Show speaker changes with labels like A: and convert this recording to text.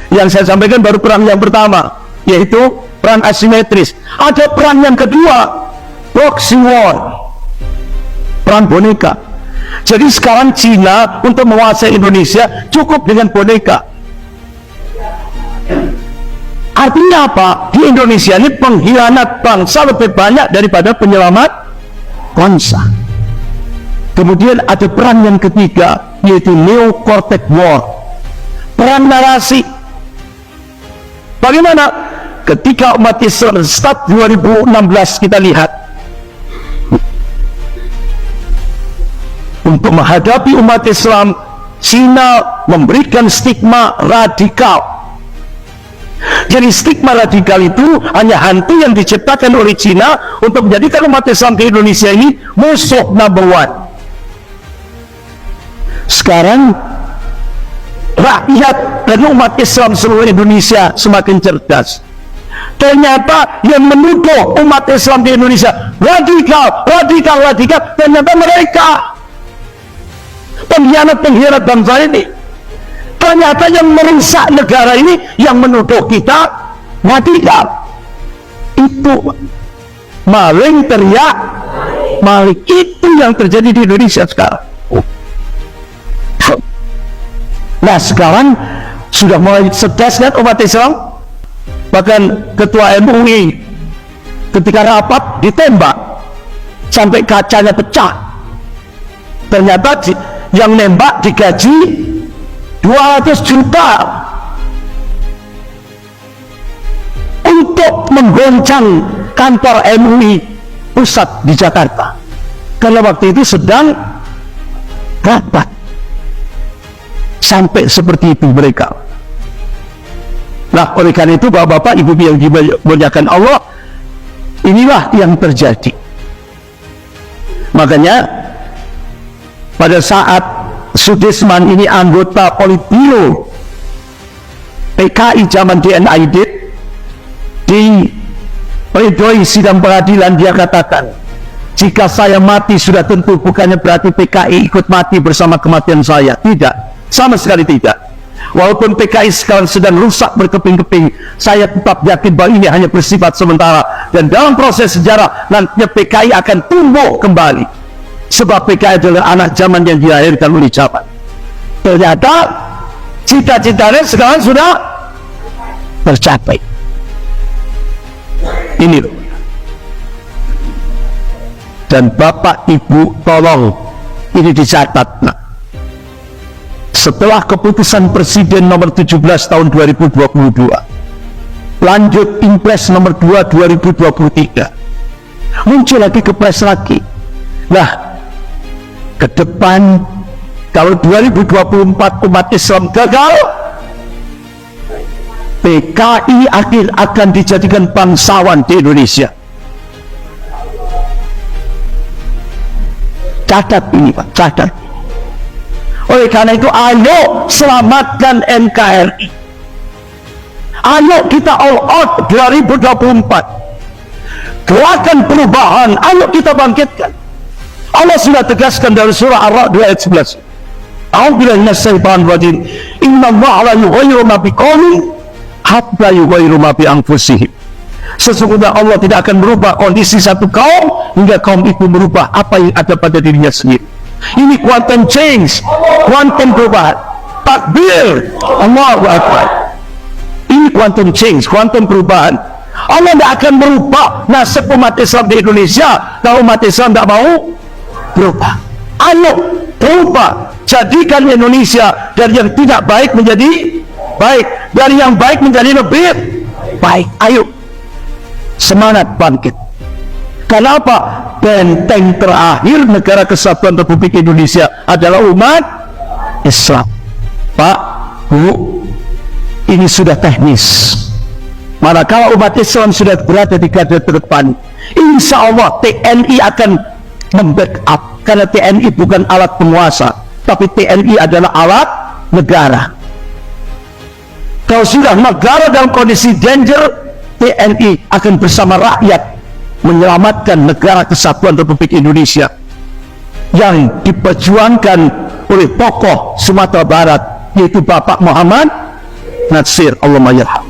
A: Yang saya sampaikan baru perang yang pertama, yaitu perang asimetris. Ada perang yang kedua, proxy war, perang boneka. Jadi sekarang Cina untuk menguasai Indonesia cukup dengan boneka. Artinya apa? Di Indonesia ini pengkhianat bangsa lebih banyak daripada penyelamat bangsa. Kemudian ada perang yang ketiga, yaitu Neo-Cortex War, perang narasi. Bagaimana ketika umat Islam start 2016 kita lihat, untuk menghadapi umat Islam, Cina memberikan stigma radikal. Jadi stigma radikal itu hanya hantu yang diciptakan oleh Cina untuk menjadikan umat Islam di Indonesia ini musuh number one. Sekarang rakyat dan umat Islam seluruh Indonesia semakin cerdas. Ternyata yang menuduh umat Islam di Indonesia radikal, ternyata mereka pengkhianat bangsa ini. Ternyata yang merusak negara ini, yang menuduh kita radikal. Itu maling teriak maling. Itu yang terjadi di Indonesia sekarang. Nah sekarang sudah mulai cerdas kan umat Islam. Bahkan ketua MUI ketika rapat ditembak sampai kacanya pecah. Ternyata yang nembak digaji 200 juta untuk menggoncang kantor MUI pusat di Jakarta, karena waktu itu sedang rapat. Sampai seperti itu mereka. Nah oleh karena itu bapak-bapak, ibu-ibu yang dimuliakan Allah, inilah yang terjadi. Makanya pada saat Sudirman ini anggota Politbiro PKI zaman DNAID, di pledoi sidang pengadilan dia katakan, jika saya mati sudah tentu bukannya berarti PKI ikut mati bersama kematian saya. Tidak, sama sekali tidak. Walaupun PKI sekarang sedang rusak berkeping-keping, saya tetap yakin bahwa ini hanya bersifat sementara, dan dalam proses sejarah nantinya PKI akan tumbuh kembali, sebab PKI adalah anak zaman yang dilahirkan oleh zaman. Ternyata cita-citanya sekarang sudah tercapai. Ini loh. Dan Bapak Ibu tolong ini dicatat. Nah, setelah keputusan Presiden nomor 17 tahun 2022, lanjut Impres nomor 2 2023, muncul lagi Kepres lagi. Nah ke depan kalau 2024 umat Islam gagal, PKI akan dijadikan bangsawan di Indonesia. Catat ini Pak, catat. Oleh karena itu ayo selamatkan NKRI, ayo kita all out 2024, gerakan perubahan, ayo kita bangkitkan. Allah sudah tegaskan dari surah Ar-Ra'd 2 ayat 11. A'udzubillahi minasyaitonir rajim. Innallaha la yughayyiru ma biqaumin hatta yughayyiru ma bi anfusihim. Sesungguhnya Allah tidak akan merubah kondisi satu kaum hingga kaum itu merubah apa yang ada pada dirinya sendiri. Ini quantum change, quantum perubahan. Takbir, Allahu Akbar. Ini quantum change, quantum perubahan. Allah tidak akan merubah nasib umat Islam di Indonesia kalau umat Islam tidak mau berubah. Ayo berubah, jadikan Indonesia dari yang tidak baik menjadi baik, dari yang baik menjadi lebih baik. Ayo semangat bangkit. Kenapa? Benteng terakhir negara kesatuan Republik Indonesia adalah umat Islam. Pak, Bu, ini sudah teknis. Manakala umat Islam sudah berada di garda terdepan, insya Allah TNI akan membackup, karena TNI bukan alat penguasa, tapi TNI adalah alat negara. Kalau sudah negara dalam kondisi danger, TNI akan bersama rakyat menyelamatkan negara kesatuan Republik Indonesia yang diperjuangkan oleh tokoh Sumatera Barat, yaitu Bapak Muhammad natsir. Allahumma yarham.